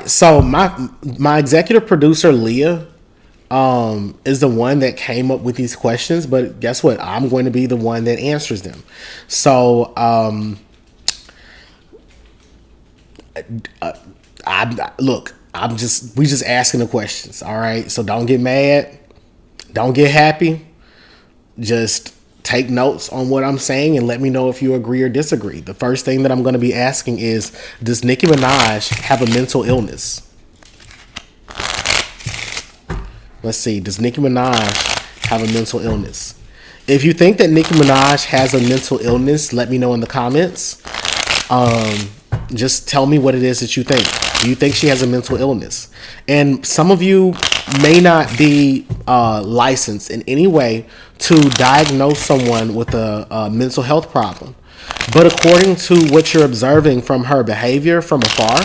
So my executive producer Leah is the one that came up with these questions, but guess what? I'm going to be the one that answers them. So we just asking the questions. All right. So don't get mad. Don't get happy. Just take notes on what I'm saying and let me know if you agree or disagree. The first thing that I'm going to be asking is, does Nicki Minaj have a mental illness? Let's see. Does Nicki Minaj have a mental illness? If you think that Nicki Minaj has a mental illness, let me know in the comments. Just tell me what it is that you think. Do you think she has a mental illness? And some of you may not be licensed in any way to diagnose someone with a mental health problem. But according to what you're observing from her behavior from afar,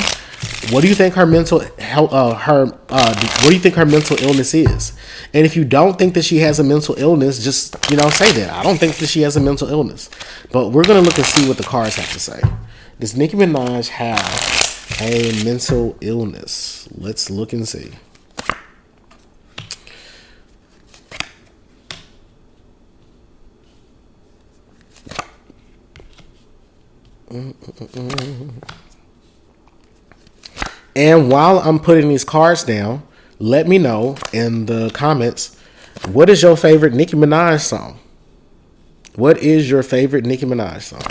what do you think her mental health, what do you think her mental illness is? And if you don't think that she has a mental illness, just, say that. I don't think that she has a mental illness. But we're going to look and see what the cards have to say. Does Nicki Minaj have a mental illness? Let's look and see. And while I'm putting these cards down, let me know in the comments, what is your favorite Nicki Minaj song? What is your favorite Nicki Minaj song?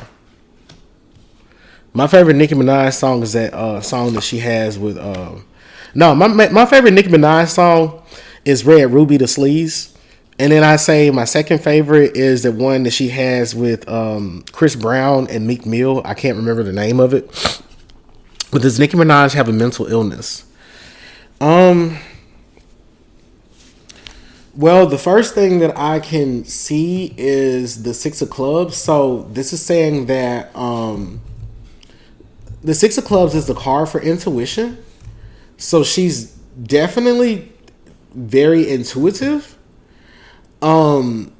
My favorite Nicki Minaj song is that song that she has with my favorite Nicki Minaj song is Red Ruby the Sleaze. And then I say my second favorite is the one that she has with Chris Brown and Meek Mill. I can't remember the name of it. But does Nicki Minaj have a mental illness? Well, the first thing that I can see is the Six of Clubs. So this is saying that the Six of Clubs is the card for intuition. So she's definitely very intuitive. And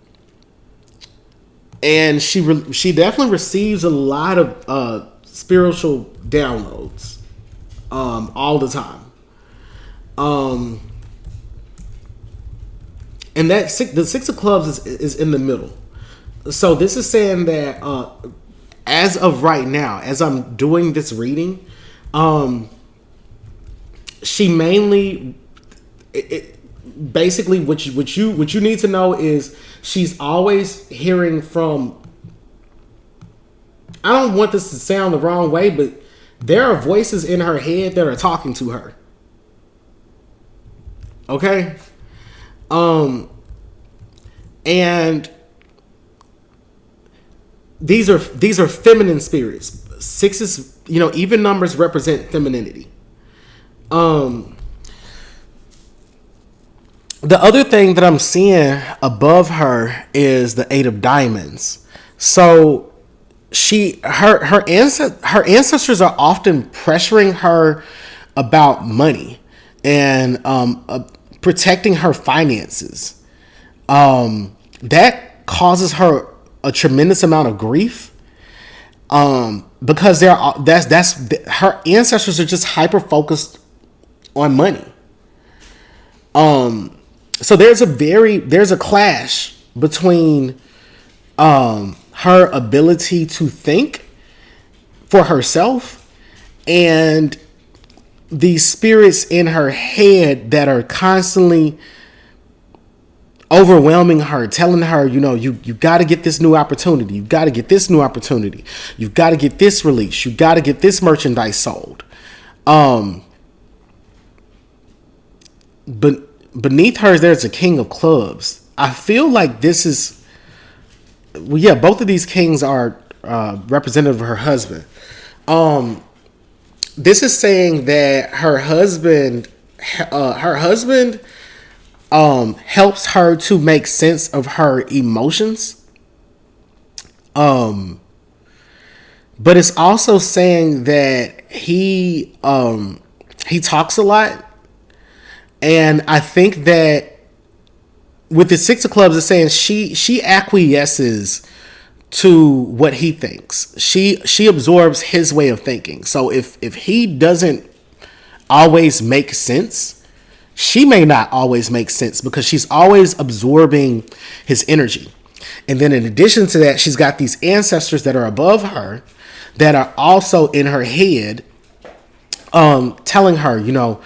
she definitely receives a lot of spiritual downloads all the time. And the Six of Clubs is in the middle. So this is saying that as of right now, as I'm doing this reading, she mainly basically what you need to know is she's always hearing from, I don't want this to sound the wrong way, but there are voices in her head that are talking to her. Okay? And these are feminine spirits. Sixes, even numbers represent femininity. The other thing that I'm seeing above her is the Eight of Diamonds. So her ancestors are often pressuring her about money and protecting her finances. That causes her a tremendous amount of grief. Because her ancestors are just hyper focused on money. So there's a clash between her ability to think for herself and the spirits in her head that are constantly overwhelming her, telling her, you got to get this new opportunity. You got to get this new opportunity. You've got to get this release. You got to get this merchandise sold. But beneath her, there's a King of Clubs. I feel like this is, both of these kings are representative of her husband. This is saying that her husband helps her to make sense of her emotions. But it's also saying that he talks a lot. And I think that with the Six of Clubs, it's saying she acquiesces to what he thinks. She absorbs his way of thinking. So if he doesn't always make sense, she may not always make sense because she's always absorbing his energy. And then in addition to that, she's got these ancestors that are above her that are also in her head, telling her, your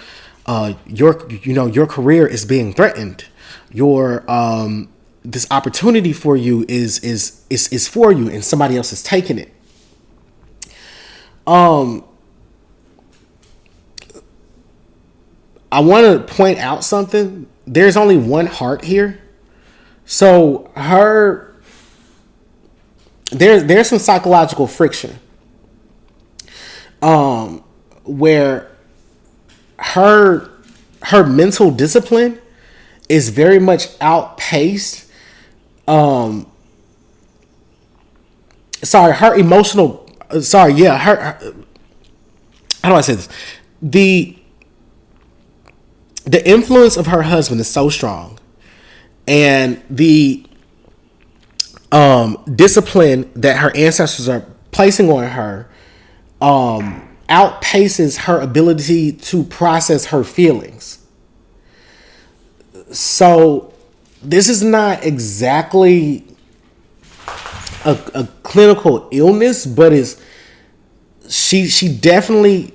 career is being threatened. Your this opportunity for you is for you, and somebody else is taking it. I want to point out something. There's only one heart here. So there's some psychological friction. Where her mental discipline is very much outpaced. Her emotional. Her. How do I say this? The influence of her husband is so strong, and the discipline that her ancestors are placing on her outpaces her ability to process her feelings. So this is not exactly a clinical illness, but she definitely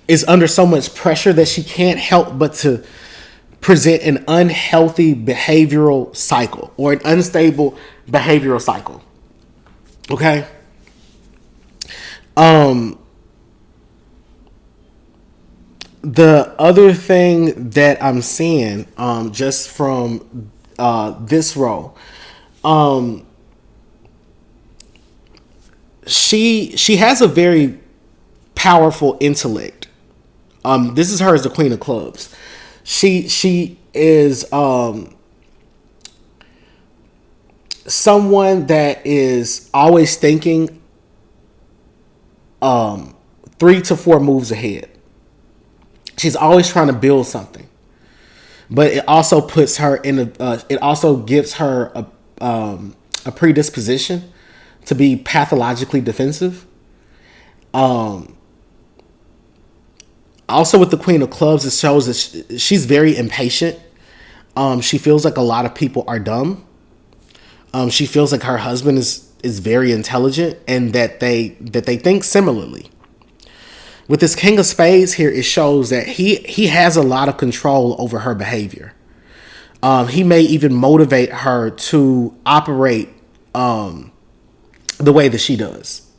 is under so much pressure that she can't help but to present an unhealthy behavioral cycle or an unstable behavioral cycle. Okay? The other thing that I'm seeing, just from this role, she has a very powerful intellect. This is her as the Queen of Clubs. She is someone that is always thinking 3 to 4 moves ahead. She's always trying to build something, but it also puts her in it also gives her a predisposition to be pathologically defensive. Also with the Queen of Clubs, it shows that she's very impatient. She feels like a lot of people are dumb. She feels like her husband is very intelligent and that they think similarly. With this King of Spades here, it shows that he has a lot of control over her behavior. He may even motivate her to operate the way that she does.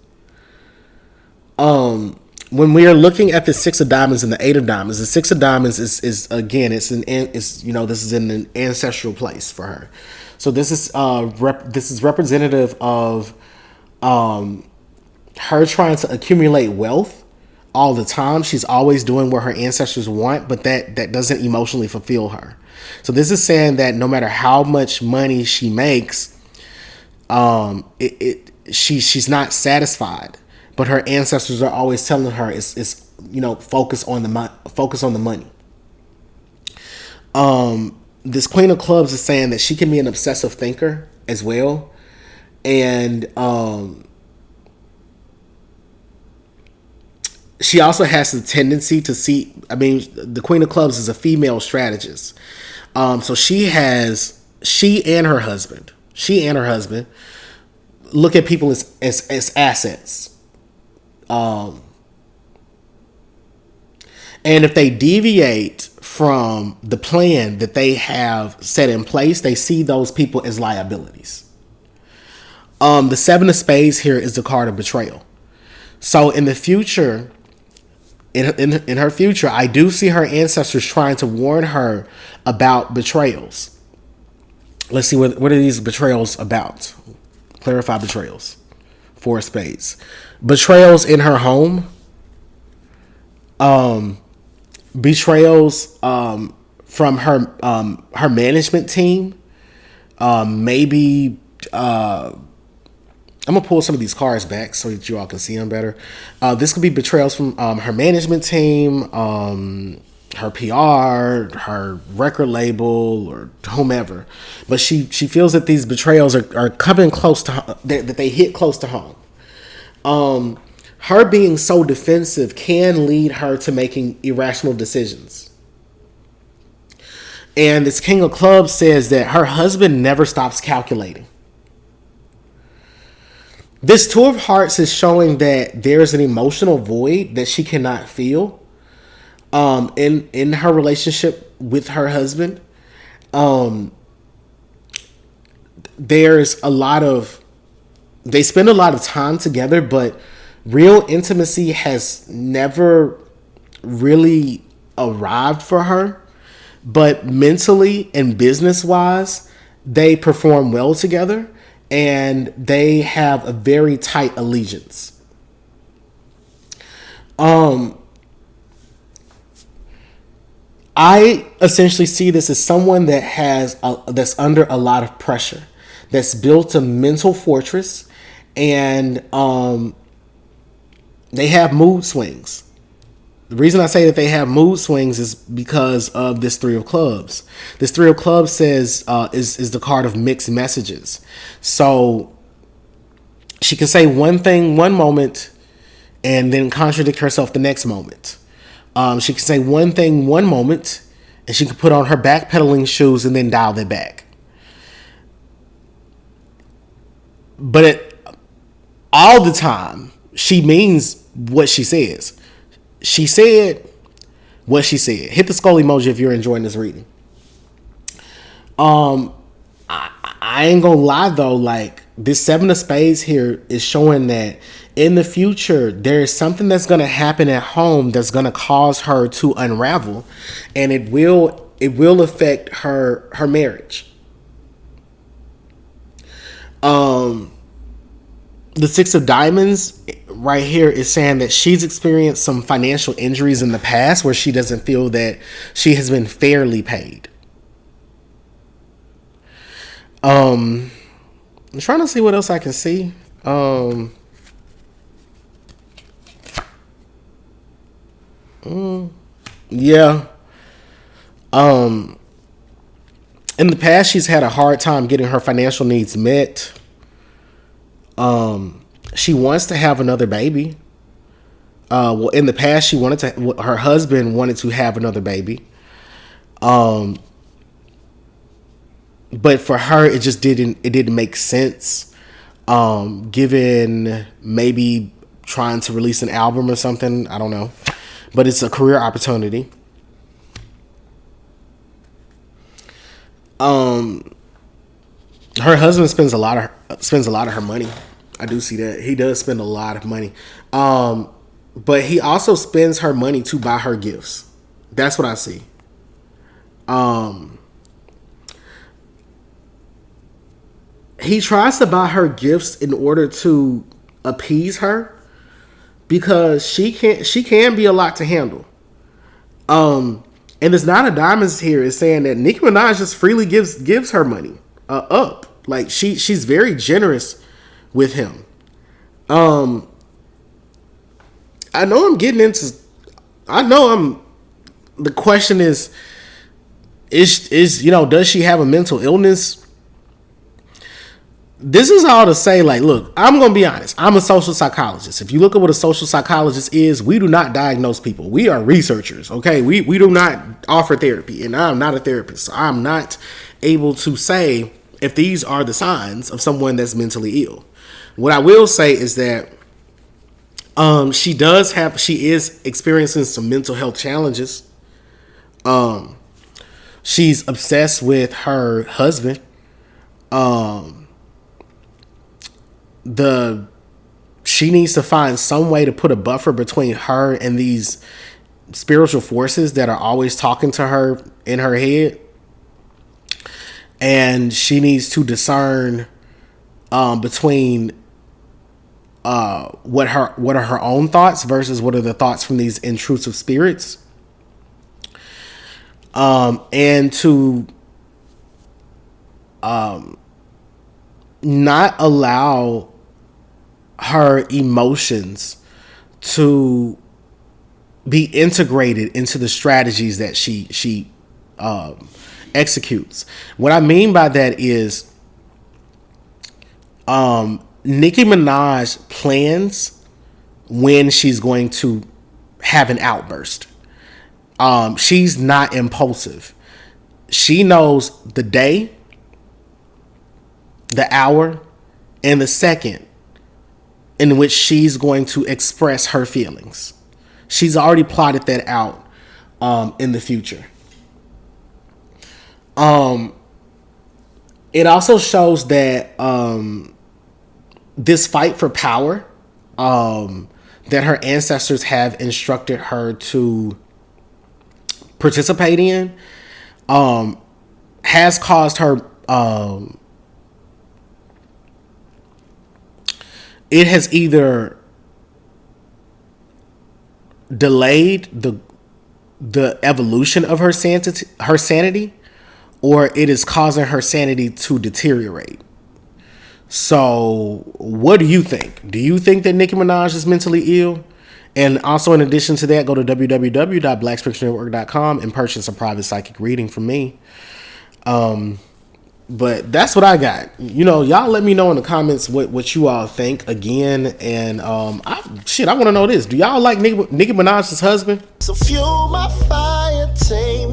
When we are looking at the 6 of Diamonds and the 8 of Diamonds, the 6 of Diamonds is again, this is in an ancestral place for her. So this is representative of her trying to accumulate wealth all the time. She's always doing what her ancestors want, but that doesn't emotionally fulfill her. So this is saying that no matter how much money she makes, she's not satisfied. But her ancestors are always telling her is focus on the money. This Queen of Clubs is saying that she can be an obsessive thinker as well, and she also has the tendency to see. I mean, the Queen of Clubs is a female strategist, so she and her husband look at people as assets. And if they deviate from the plan that they have set in place, they see those people as liabilities. The 7 of Spades here is the card of betrayal. So in the future, in her future, I do see her ancestors trying to warn her about betrayals. Let's see, what are these betrayals about? Clarify betrayals. 4 of Spades. Betrayals in her home. Betrayals from her management team. Maybe I'm gonna pull some of these cards back so that you all can see them better. This could be betrayals from her management team, her PR, her record label, or whomever. But she feels that these betrayals are coming close to that they hit close to home. her being so defensive can lead her to making irrational decisions. And this King of Clubs says that her husband never stops calculating. This Two of Hearts is showing that there's an emotional void that she cannot feel in her relationship with her husband. There's a lot of, they spend a lot of time together, but real intimacy has never really arrived for her. But mentally and business wise, they perform well together and they have a very tight allegiance. I essentially see this as someone that that's under a lot of pressure, that's built a mental fortress, and they have mood swings. The reason I say that they have mood swings is because of this Three of Clubs. This Three of Clubs says is the card of mixed messages. So she can say one thing one moment and then contradict herself the next moment. She can say one thing one moment and she can put on her backpedaling shoes and then dial it back. But all the time, she means what she says. She said what she said. Hit the skull emoji if you're enjoying this reading. I ain't gonna lie though, like this Seven of Spades here is showing that in the future there is something that's gonna happen at home that's gonna cause her to unravel, and it will affect her marriage. The Six of Diamonds right here is saying that she's experienced some financial injuries in the past where she doesn't feel that she has been fairly paid. I'm trying to see what else I can see. Yeah. In the past, she's had a hard time getting her financial needs met. She wants to have another baby. Well, in the past, her husband wanted to have another baby. But for her, it didn't make sense. Given maybe trying to release an album or something, I don't know. But it's a career opportunity. Her husband spends a lot of her money. I do see that. He does spend a lot of money. But he also spends her money to buy her gifts. That's what I see. He tries to buy her gifts in order to appease her because she can be a lot to handle. And it's not a diamonds here. It's saying that Nicki Minaj just freely gives her money up. Like she's very generous with him. I know I'm getting into. The question is does she have a mental illness? This is all to say, like, look, I'm going to be honest. I'm a social psychologist. If you look at what a social psychologist is, we do not diagnose people. We are researchers, okay? We do not offer therapy, and I'm not a therapist. So I'm not able to say if these are the signs of someone that's mentally ill. What I will say is that she is experiencing some mental health challenges. She's obsessed with her husband. She needs to find some way to put a buffer between her and these spiritual forces that are always talking to her in her head. And she needs to discern between what are her own thoughts versus what are the thoughts from these intrusive spirits. And to not allow her emotions to be integrated into the strategies that she executes. What I mean by that is Nicki Minaj plans when she's going to have an outburst. She's not impulsive. She knows the day, the hour, and the second in which she's going to express her feelings. She's already plotted that out in the future. It also shows that this fight for power that her ancestors have instructed her to participate in has caused her it has either delayed the evolution of her sanity, or it is causing her sanity to deteriorate. So what do you think? Do you think that Nicki Minaj is mentally ill? And also, in addition to that, go to www.blackspiritualnetwork.com and purchase a private psychic reading from me. But that's what I got. You know, y'all let me know in the comments what you all think again. And I want to know this. Do y'all like Nicki Minaj's husband? So fuel my fire, tame